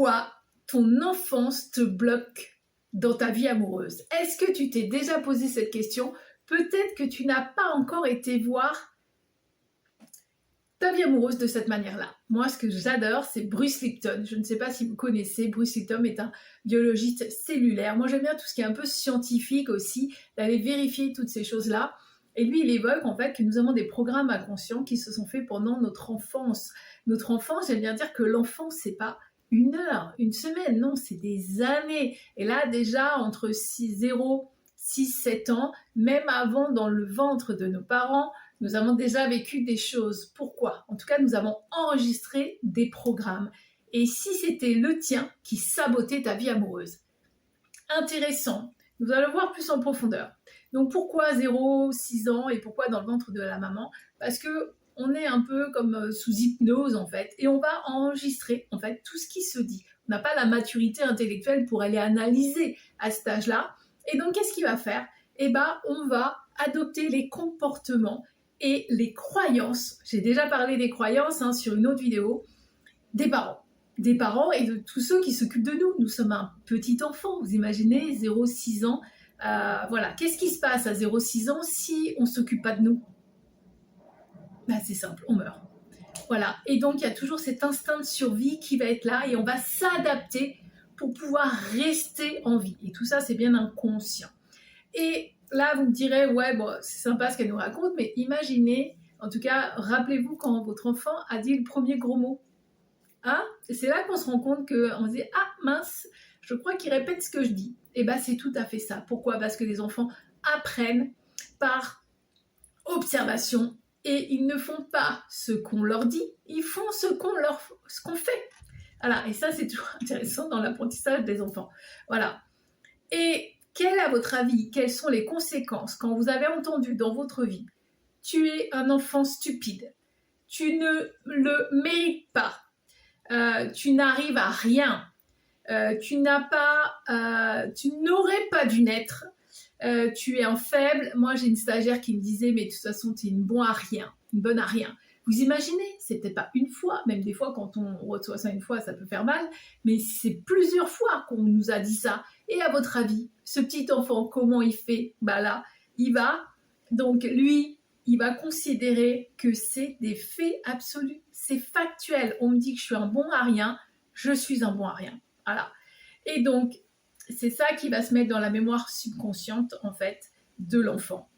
pourquoi ton enfance te bloque dans ta vie amoureuse? Est-ce que tu t'es déjà posé cette question? Peut-être que tu n'as pas encore été voir ta vie amoureuse de cette manière-là. Moi, ce que j'adore, c'est Bruce Lipton. Je ne sais pas si vous connaissez, Bruce Lipton est un biologiste cellulaire. Moi, j'aime bien tout ce qui est un peu scientifique aussi, d'aller vérifier toutes ces choses-là. Et lui, il évoque en fait que nous avons des programmes inconscients qui se sont faits pendant notre enfance. Notre enfance, j'aime bien dire que l'enfance, c'est pas une heure, une semaine, non, c'est des années. Et là, déjà, entre 0, 6, 7 ans, même avant dans le ventre de nos parents, nous avons déjà vécu des choses. Pourquoi? En tout cas, nous avons enregistré des programmes. Et si c'était le tien qui sabotait ta vie amoureuse? Intéressant. Nous allons voir plus en profondeur. Donc pourquoi 0, 6 ans et pourquoi dans le ventre de la maman? Parce que on est un peu comme sous hypnose en fait et on va enregistrer en fait tout ce qui se dit. On n'a pas la maturité intellectuelle pour aller analyser à cet âge-là. Et donc qu'est-ce qu'il va faire? Eh ben, on va adopter les comportements et les croyances. J'ai déjà parlé des croyances sur une autre vidéo des parents. Des parents et de tous ceux qui s'occupent de nous. Nous sommes un petit enfant, vous imaginez, 0-6 ans. Voilà, qu'est-ce qui se passe à 0-6 ans si on ne s'occupe pas de nous? C'est simple, on meurt. Voilà, et donc il y a toujours cet instinct de survie qui va être là et on va s'adapter pour pouvoir rester en vie. Et tout ça, c'est bien inconscient. Et là, vous me direz, ouais, bon, c'est sympa ce qu'elle nous raconte, mais imaginez, en tout cas, rappelez-vous quand votre enfant a dit le premier gros mot. Et c'est là qu'on se rend compte qu'on se dit, ah mince, je crois qu'il répète ce que je dis. Et c'est tout à fait ça. Pourquoi? Parce que les enfants apprennent par observation et ils ne font pas ce qu'on leur dit, ils font ce qu'on fait. Voilà, et ça c'est toujours intéressant dans l'apprentissage des enfants. Voilà. Et à votre avis, quelles sont les conséquences quand vous avez entendu dans votre vie, tu es un enfant stupide, tu ne le mérites pas, tu n'arrives à rien, tu n'aurais pas dû naître, tu es un faible. Moi, j'ai une stagiaire qui me disait, mais de toute façon, tu es une bonne à rien. Vous imaginez, c'est peut-être pas une fois, même des fois, quand on reçoit ça une fois, ça peut faire mal, mais c'est plusieurs fois qu'on nous a dit ça. Et à votre avis, ce petit enfant, comment il fait? Là, il va considérer que c'est des faits absolus, c'est factuel. On me dit que je suis un bon à rien, je suis un bon à rien. Voilà. Et donc, c'est ça qui va se mettre dans la mémoire subconsciente, en fait, de l'enfant.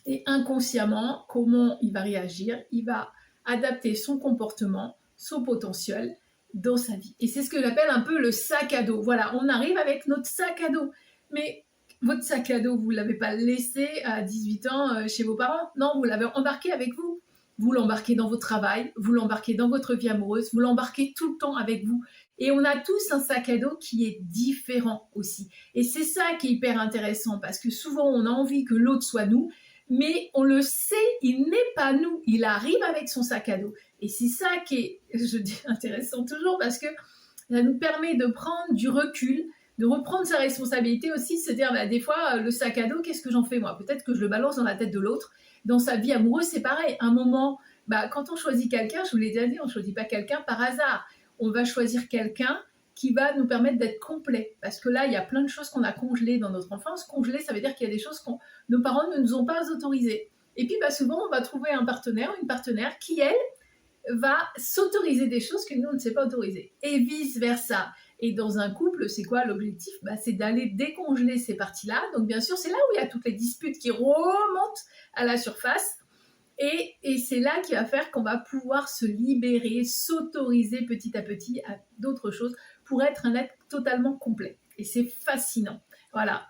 Et inconsciemment, comment il va réagir? Il va adapter son comportement, son potentiel dans sa vie. Et c'est ce que j'appelle un peu le sac à dos. Voilà, on arrive avec notre sac à dos. Mais votre sac à dos, vous ne l'avez pas laissé à 18 ans chez vos parents. Non, vous l'avez embarqué avec vous. Vous l'embarquez dans votre travail, vous l'embarquez dans votre vie amoureuse, vous l'embarquez tout le temps avec vous. Et on a tous un sac à dos qui est différent aussi. Et c'est ça qui est hyper intéressant parce que souvent on a envie que l'autre soit nous, mais on le sait, il n'est pas nous. Il arrive avec son sac à dos. Et c'est ça qui est, je dis, intéressant toujours parce que ça nous permet de prendre du recul, de reprendre sa responsabilité aussi, de se dire, des fois, le sac à dos, qu'est-ce que j'en fais moi? Peut-être que je le balance dans la tête de l'autre. Dans sa vie amoureuse, c'est pareil. Un moment, quand on choisit quelqu'un, je vous l'ai déjà dit, on ne choisit pas quelqu'un par hasard. On va choisir quelqu'un qui va nous permettre d'être complet. Parce que là, il y a plein de choses qu'on a congelées dans notre enfance. Congelées, ça veut dire qu'il y a des choses que nos parents ne nous ont pas autorisées. Et puis, souvent, on va trouver un partenaire, une partenaire qui, elle, va s'autoriser des choses que nous, on ne s'est pas autorisées. Et vice-versa. Et dans un couple, c'est quoi l'objectif? C'est d'aller décongeler ces parties-là. Donc, bien sûr, c'est là où il y a toutes les disputes qui remontent à la surface. Et c'est là qui va faire qu'on va pouvoir se libérer, s'autoriser petit à petit à d'autres choses pour être un être totalement complet. Et c'est fascinant. Voilà.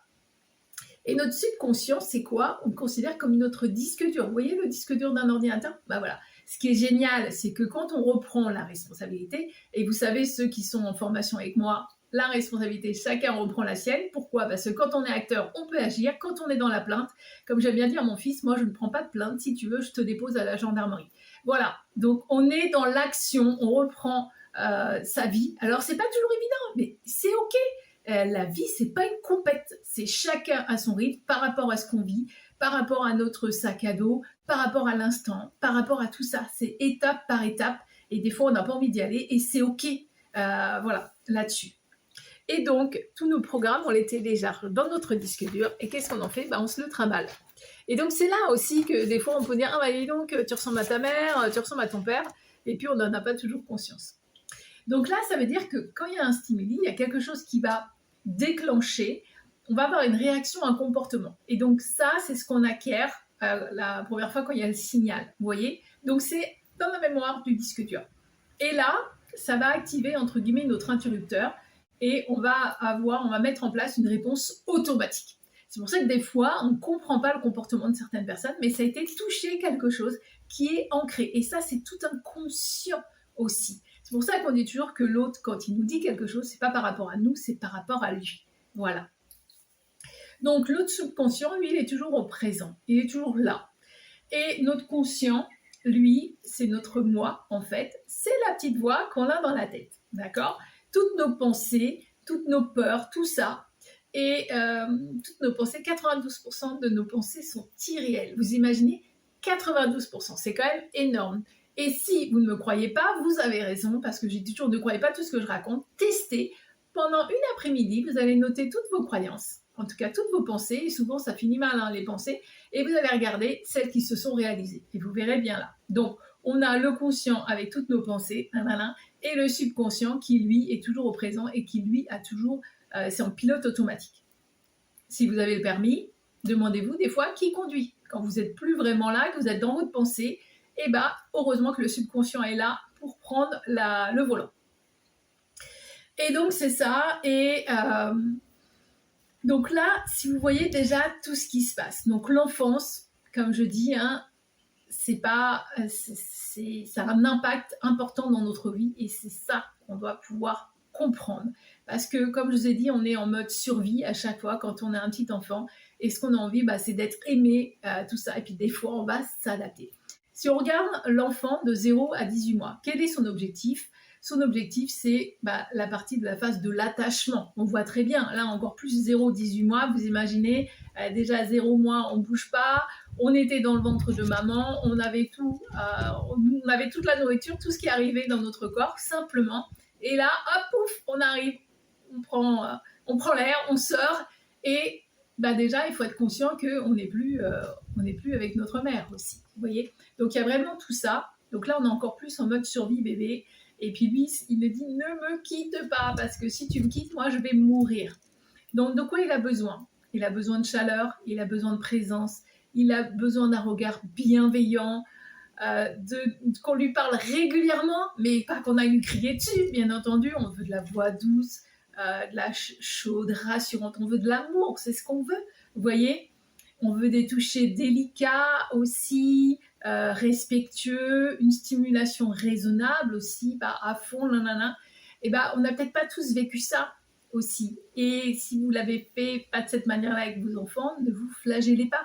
Et notre subconscient, c'est quoi? On le considère comme notre disque dur. Vous voyez le disque dur d'un ordinateur? Voilà. Ce qui est génial, c'est que quand on reprend la responsabilité, et vous savez, ceux qui sont en formation avec moi, la responsabilité, chacun reprend la sienne. Pourquoi? Parce que quand on est acteur, on peut agir. Quand on est dans la plainte, comme j'aime bien dire à mon fils, moi je ne prends pas de plainte. Si tu veux, je te dépose à la gendarmerie. Voilà. Donc on est dans l'action, on reprend sa vie. Alors c'est pas toujours évident, mais c'est ok. La vie, c'est pas une compète. C'est chacun à son rythme par rapport à ce qu'on vit, par rapport à notre sac à dos, par rapport à l'instant, par rapport à tout ça. C'est étape par étape. Et des fois, on n'a pas envie d'y aller et c'est ok. voilà, là-dessus. Et donc, tous nos programmes, on les télécharge dans notre disque dur. Et qu'est-ce qu'on en fait? On se le trimballe. Et donc, c'est là aussi que des fois, on peut dire, ah bah dis donc, tu ressembles à ta mère, tu ressembles à ton père. Et puis, on n'en a pas toujours conscience. Donc là, ça veut dire que quand il y a un stimuli, il y a quelque chose qui va déclencher, on va avoir une réaction, un comportement. Et donc ça, c'est ce qu'on acquiert la première fois quand il y a le signal. Vous voyez? Donc c'est dans la mémoire du disque dur. Et là, ça va activer, entre guillemets, notre interrupteur et on va mettre en place une réponse automatique. C'est pour ça que des fois, on ne comprend pas le comportement de certaines personnes, mais ça a été touché quelque chose qui est ancré. Et ça, c'est tout inconscient aussi. C'est pour ça qu'on dit toujours que l'autre, quand il nous dit quelque chose, c'est pas par rapport à nous, c'est par rapport à lui. Voilà. Donc l'autre subconscient, lui, il est toujours au présent, il est toujours là. Et notre conscient, lui, c'est notre moi, en fait. C'est la petite voix qu'on a dans la tête, d'accord? Toutes nos pensées, toutes nos peurs, tout ça. Et toutes nos pensées, 92% de nos pensées sont irréelles. Vous imaginez? 92%, c'est quand même énorme. Et si vous ne me croyez pas, vous avez raison, parce que j'ai dit toujours ne croyez pas tout ce que je raconte. Testez. Pendant une après-midi, vous allez noter toutes vos croyances, en tout cas toutes vos pensées, et souvent ça finit mal, hein, les pensées, et vous allez regarder celles qui se sont réalisées. Et vous verrez bien là. Donc, on a le conscient avec toutes nos pensées, et le subconscient qui, lui, est toujours au présent et qui, lui, a toujours, c'est en pilote automatique. Si vous avez le permis, demandez-vous des fois qui conduit. Quand vous n'êtes plus vraiment là, que vous êtes dans votre pensée, et heureusement que le subconscient est là pour prendre le volant. Et donc, c'est ça. Et donc là, si vous voyez déjà tout ce qui se passe. Donc, l'enfance, comme je dis, hein, ça a un impact important dans notre vie et c'est ça qu'on doit pouvoir comprendre. Parce que, comme je vous ai dit, on est en mode survie à chaque fois quand on est un petit enfant. Et ce qu'on a envie, c'est d'être aimé, tout ça. Et puis, des fois, on va s'adapter. Si on regarde l'enfant de 0 à 18 mois, quel est son objectif? Son objectif, c'est la partie de la phase de l'attachement. On voit très bien, là encore plus 0-18 mois, vous imaginez, déjà 0 mois, on ne bouge pas, on était dans le ventre de maman, on avait tout, on avait toute la nourriture, tout ce qui arrivait dans notre corps, simplement. Et là, hop, pouf, on arrive, on prend l'air, on sort, et déjà, il faut être conscient qu'on n'est plus avec notre mère aussi, vous voyez. Donc, il y a vraiment tout ça. Donc là, on est encore plus en mode survie bébé. Et puis lui, il me dit, ne me quitte pas, parce que si tu me quittes, moi, je vais mourir. Donc, de quoi il a besoin? Il a besoin de chaleur, il a besoin de présence, il a besoin d'un regard bienveillant, qu'on lui parle régulièrement, mais pas qu'on aille lui crier dessus, bien entendu. On veut de la voix douce, de la chaude, rassurante, on veut de l'amour, c'est ce qu'on veut, vous voyez. On veut des touchés délicats aussi, respectueux, une stimulation raisonnable aussi, à fond, et on n'a peut-être pas tous vécu ça aussi. Et si vous l'avez fait pas de cette manière-là avec vos enfants, ne vous flagellez pas.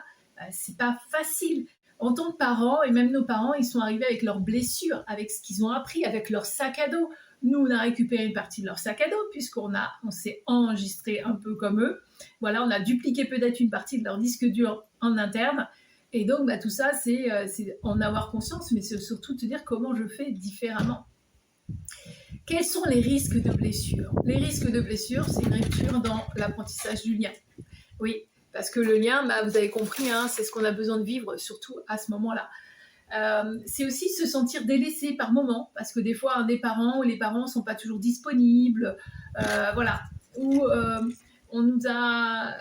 C'est pas facile. En tant que parents, et même nos parents, ils sont arrivés avec leurs blessures, avec ce qu'ils ont appris, avec leur sac à dos. Nous, on a récupéré une partie de leur sac à dos puisqu'on s'est enregistré un peu comme eux. Voilà, on a dupliqué peut-être une partie de leur disque dur en interne. Et donc, tout ça, c'est en avoir conscience, mais c'est surtout te dire comment je fais différemment. Quels sont les risques de blessure? Les risques de blessure, c'est une rupture dans l'apprentissage du lien. Oui, parce que le lien, vous avez compris, hein, c'est ce qu'on a besoin de vivre, surtout à ce moment-là. C'est aussi se sentir délaissé par moment, parce que des fois, des parents ou les parents ne sont pas toujours disponibles, voilà, ou on nous a...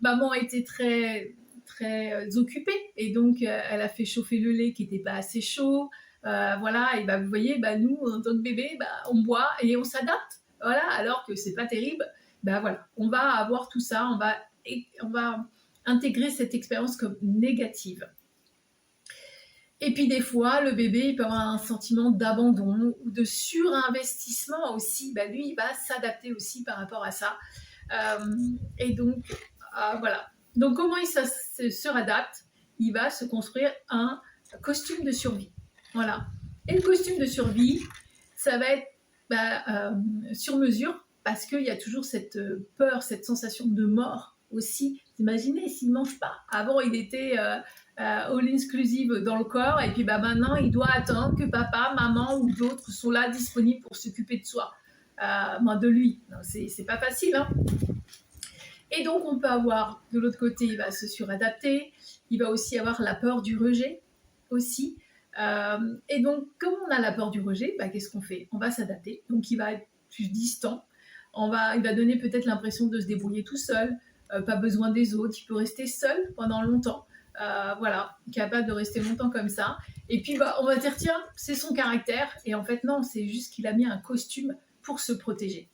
maman a été très, très occupée, et donc elle a fait chauffer le lait qui n'était pas assez chaud, voilà, et vous voyez, nous, en tant que bébé, on boit et on s'adapte, voilà, alors que c'est pas terrible, voilà, on va avoir tout ça, on va intégrer cette expérience comme négative. Et puis des fois, le bébé il peut avoir un sentiment d'abandon ou de surinvestissement aussi. Lui, il va s'adapter aussi par rapport à ça. Et donc, voilà. Donc, comment il se réadapte? Il va se construire un costume de survie. Voilà. Et le costume de survie, ça va être sur mesure parce qu'il y a toujours cette peur, cette sensation de mort aussi. Vous imaginez s'il ne mange pas. Avant, il était... all inclusive dans le corps et puis maintenant il doit attendre que papa, maman ou d'autres sont là disponibles pour s'occuper de soi. de lui. C'est pas facile, hein. Et donc, on peut avoir, de l'autre côté, il va se suradapter, il va aussi avoir la peur du rejet, aussi. Et donc, comme on a la peur du rejet, qu'est-ce qu'on fait? On va s'adapter, donc il va être plus distant, il va donner peut-être l'impression de se débrouiller tout seul, pas besoin des autres, il peut rester seul pendant longtemps, voilà, capable de rester longtemps comme ça. Et puis, on va dire, tiens, c'est son caractère, et en fait, non, c'est juste qu'il a mis un costume pour se protéger.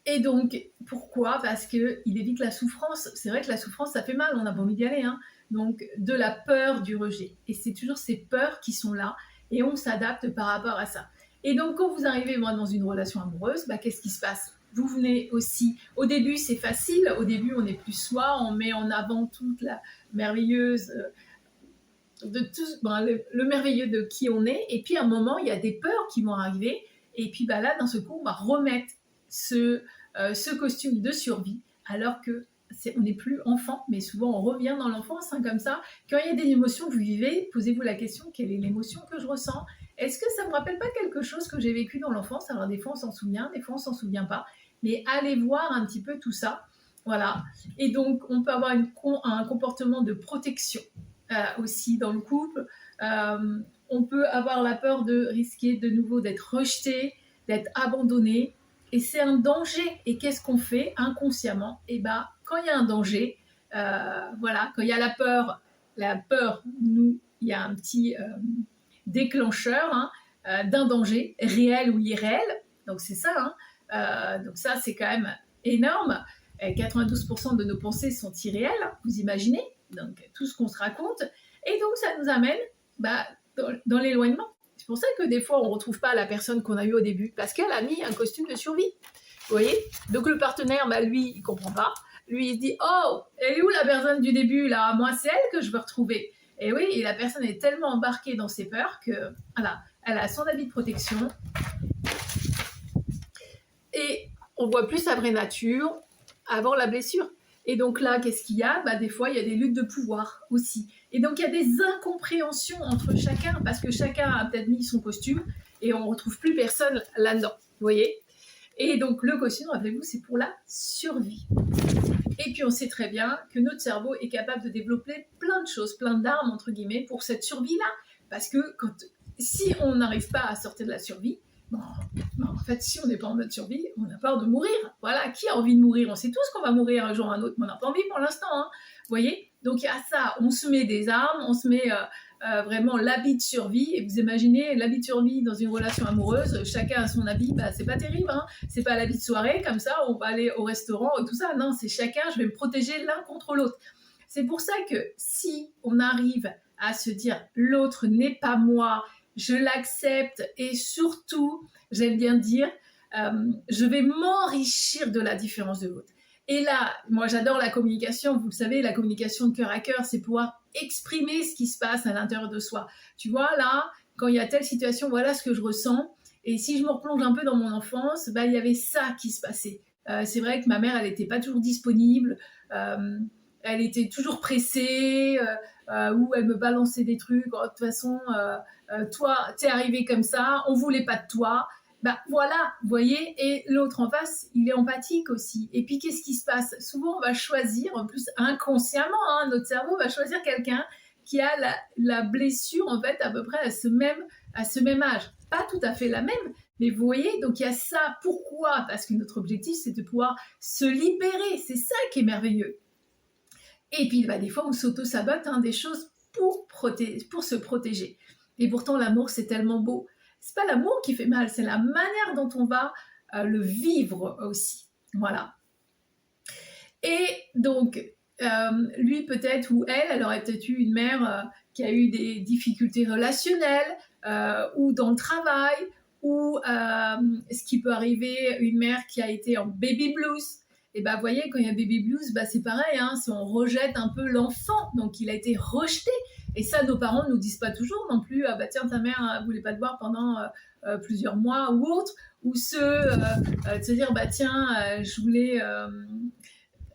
Et donc, pourquoi? Parce qu'il évite la souffrance. C'est vrai que la souffrance, ça fait mal, on a pas envie d'y aller, hein. Donc, de la peur du rejet. Et c'est toujours ces peurs qui sont là, et on s'adapte par rapport à ça. Et donc, quand vous arrivez, dans une relation amoureuse, qu'est-ce qui se passe? Vous venez aussi, au début c'est facile, au début on est plus soi, on met en avant toute la merveilleuse, de tout, le merveilleux de qui on est, et puis à un moment il y a des peurs qui vont arriver, et puis là d'un seul coup on va remettre ce costume de survie, alors que on n'est plus enfant, mais souvent on revient dans l'enfance, hein, comme ça. Quand il y a des émotions que vous vivez, posez-vous la question, quelle est l'émotion que je ressens? Est-ce que ça ne me rappelle pas quelque chose que j'ai vécu dans l'enfance? Alors des fois on s'en souvient, des fois on s'en souvient pas, mais allez voir un petit peu tout ça, voilà. Et donc on peut avoir un comportement de protection aussi dans le couple. On peut avoir la peur de risquer de nouveau d'être rejeté, d'être abandonné, et c'est un danger. Et qu'est-ce qu'on fait inconsciemment? Quand il y a un danger, voilà, quand il y a la peur, il y a un petit déclencheur, hein, d'un danger réel ou irréel. Donc c'est ça, hein. Donc ça c'est quand même énorme. 92% de nos pensées sont irréelles, vous imaginez, donc tout ce qu'on se raconte, et donc ça nous amène dans l'éloignement. C'est pour ça que des fois on ne retrouve pas la personne qu'on a eue au début, parce qu'elle a mis un costume de survie, vous voyez. Donc le partenaire, lui il ne comprend pas, lui il se dit, oh, elle est où la personne du début là? Moi c'est elle que je veux retrouver. Et oui, et la personne est tellement embarquée dans ses peurs que voilà, elle a son habit de protection, et on voit plus sa vraie nature avant la blessure. Et donc là, qu'est-ce qu'il y a? Des fois, il y a des luttes de pouvoir aussi. Et donc, il y a des incompréhensions entre chacun, parce que chacun a peut-être mis son costume, et on ne retrouve plus personne là-dedans, vous voyez. Et donc, le costume, rappelez-vous, c'est pour la survie. Et puis, on sait très bien que notre cerveau est capable de développer plein de choses, plein d'armes, entre guillemets, pour cette survie-là. Parce que si on n'arrive pas à sortir de la survie, en fait, si on n'est pas en mode survie, on a peur de mourir. Voilà, qui a envie de mourir? On sait tous qu'on va mourir un jour ou un autre, mais on n'a pas envie pour l'instant, hein. Vous voyez? Donc, il y a ça, on se met des armes, on se met vraiment l'habit de survie. Et vous imaginez l'habit de survie dans une relation amoureuse, chacun a son habit, c'est pas terrible, hein. C'est pas l'habit de soirée, comme ça, on va aller au restaurant et tout ça. Non, c'est chacun, je vais me protéger l'un contre l'autre. C'est pour ça que si on arrive à se dire l'autre n'est pas moi, je l'accepte, et surtout, j'aime bien dire, je vais m'enrichir de la différence de l'autre. Et là, moi j'adore la communication, vous le savez, la communication de cœur à cœur, c'est pouvoir exprimer ce qui se passe à l'intérieur de soi. Tu vois, là, quand il y a telle situation, voilà ce que je ressens. Et si je me replonge un peu dans mon enfance, il y avait ça qui se passait. C'est vrai que ma mère, elle n'était pas toujours disponible, elle était toujours pressée, ou elle me balançait des trucs, oh, de toute façon, toi, t'es arrivé comme ça, on voulait pas de toi. Voilà, vous voyez, et l'autre en face, il est empathique aussi. Et puis, qu'est-ce qui se passe? Souvent, on va choisir, en plus inconsciemment, hein, notre cerveau va choisir quelqu'un qui a la blessure, en fait, à peu près à ce même âge. Pas tout à fait la même, mais vous voyez, donc il y a ça. Pourquoi? Parce que notre objectif, c'est de pouvoir se libérer. C'est ça qui est merveilleux. Et puis, des fois, on s'auto-sabote des choses pour se protéger. Et pourtant, l'amour, c'est tellement beau. C'est pas l'amour qui fait mal, c'est la manière dont on va le vivre aussi. Voilà. Et donc, lui peut-être, ou elle aurait peut-être eu une mère qui a eu des difficultés relationnelles, ou dans le travail, ou ce qui peut arriver, une mère qui a été en baby blues. Et vous voyez, quand il y a baby blues, c'est pareil, hein, si on rejette un peu l'enfant, donc il a été rejeté. Et ça, nos parents ne nous disent pas toujours non plus, tiens, ta mère ne voulait pas te voir pendant plusieurs mois ou autre, ou de se dire, tiens, je voulais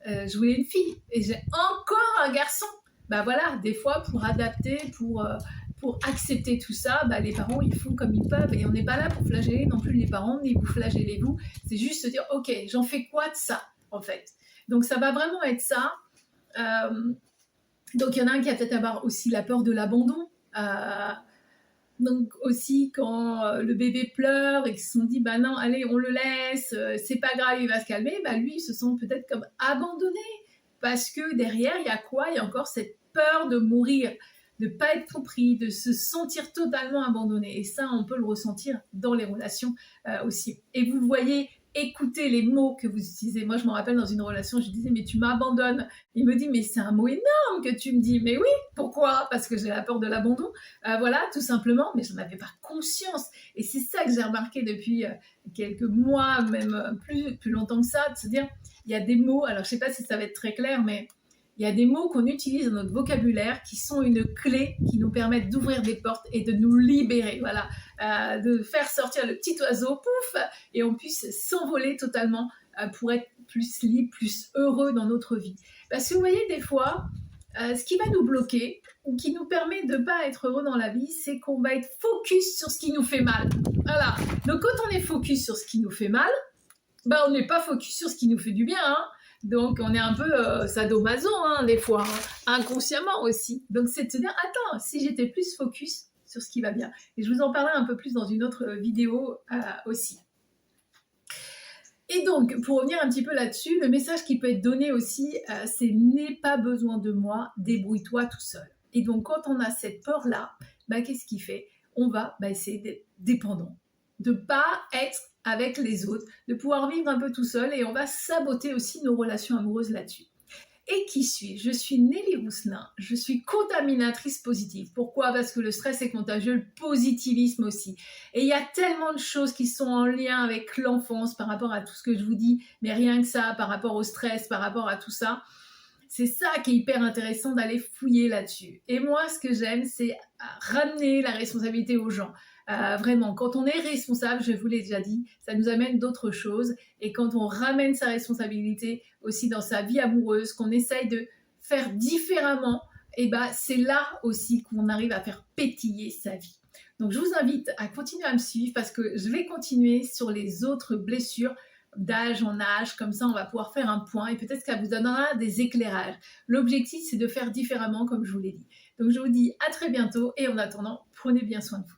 une fille, et j'ai encore un garçon. Voilà, des fois, pour adapter, pour pour accepter tout ça, bah, les parents, ils font comme ils peuvent et on n'est pas là pour flageller non plus les parents, ni vous flagellez vous. C'est juste se dire, ok, j'en fais quoi de ça, en fait. Donc, ça va vraiment être ça. Donc, il y en a un qui a peut-être avoir aussi la peur de l'abandon. Donc aussi quand le bébé pleure et qu'ils se sont dit bah non allez on le laisse, c'est pas grave il va se calmer, bah lui il se sent peut-être comme abandonné parce que derrière il y a quoi? Il y a encore cette peur de mourir, de pas être compris, de se sentir totalement abandonné et ça on peut le ressentir dans les relations aussi. Et vous le voyez, écoutez les mots que vous utilisez. Moi je me rappelle dans une relation je disais mais tu m'abandonnes, il me dit mais c'est un mot énorme que tu me dis, mais oui pourquoi? Parce que j'ai la peur de l'abandon. Voilà, tout simplement, mais j'en avais pas conscience. Et c'est ça que j'ai remarqué depuis quelques mois, même plus longtemps que ça, de se dire, il y a des mots, alors je sais pas si ça va être très clair, mais il y a des mots qu'on utilise dans notre vocabulaire qui sont une clé qui nous permettent d'ouvrir des portes et de nous libérer, voilà, de faire sortir le petit oiseau, pouf, et on puisse s'envoler totalement pour être plus libre, plus heureux dans notre vie. Parce que vous voyez, des fois, ce qui va nous bloquer ou qui nous permet de ne pas être heureux dans la vie, c'est qu'on va être focus sur ce qui nous fait mal. Voilà. Donc quand on est focus sur ce qui nous fait mal, bah on n'est pas focus sur ce qui nous fait du bien. Hein. Donc on est un peu sadomaso des fois, inconsciemment aussi. Donc c'est de se dire, attends, si j'étais plus focus sur ce qui va bien. Et je vous en parlerai un peu plus dans une autre vidéo aussi. Et donc, pour revenir un petit peu là-dessus, le message qui peut être donné aussi, c'est « n'aie pas besoin de moi, débrouille-toi tout seul ». Et donc, quand on a cette peur-là, bah, qu'est-ce qu'il fait? On va essayer d'être dépendant, de ne pas être avec les autres, de pouvoir vivre un peu tout seul et on va saboter aussi nos relations amoureuses là-dessus. Et qui suis-je? Je suis Nelly Rousselin, je suis contaminatrice positive. Pourquoi? Parce que le stress est contagieux, le positivisme aussi. Et il y a tellement de choses qui sont en lien avec l'enfance par rapport à tout ce que je vous dis, mais rien que ça, par rapport au stress, par rapport à tout ça. C'est ça qui est hyper intéressant d'aller fouiller là-dessus. Et moi, ce que j'aime, c'est ramener la responsabilité aux gens. Vraiment, quand on est responsable, je vous l'ai déjà dit, ça nous amène d'autres choses. Et quand on ramène sa responsabilité aussi dans sa vie amoureuse, qu'on essaye de faire différemment, et c'est là aussi qu'on arrive à faire pétiller sa vie. Donc, je vous invite à continuer à me suivre parce que je vais continuer sur les autres blessures d'âge en âge, comme ça on va pouvoir faire un point et peut-être que ça vous donnera des éclairages. L'objectif c'est de faire différemment comme je vous l'ai dit. Donc je vous dis à très bientôt et en attendant, prenez bien soin de vous.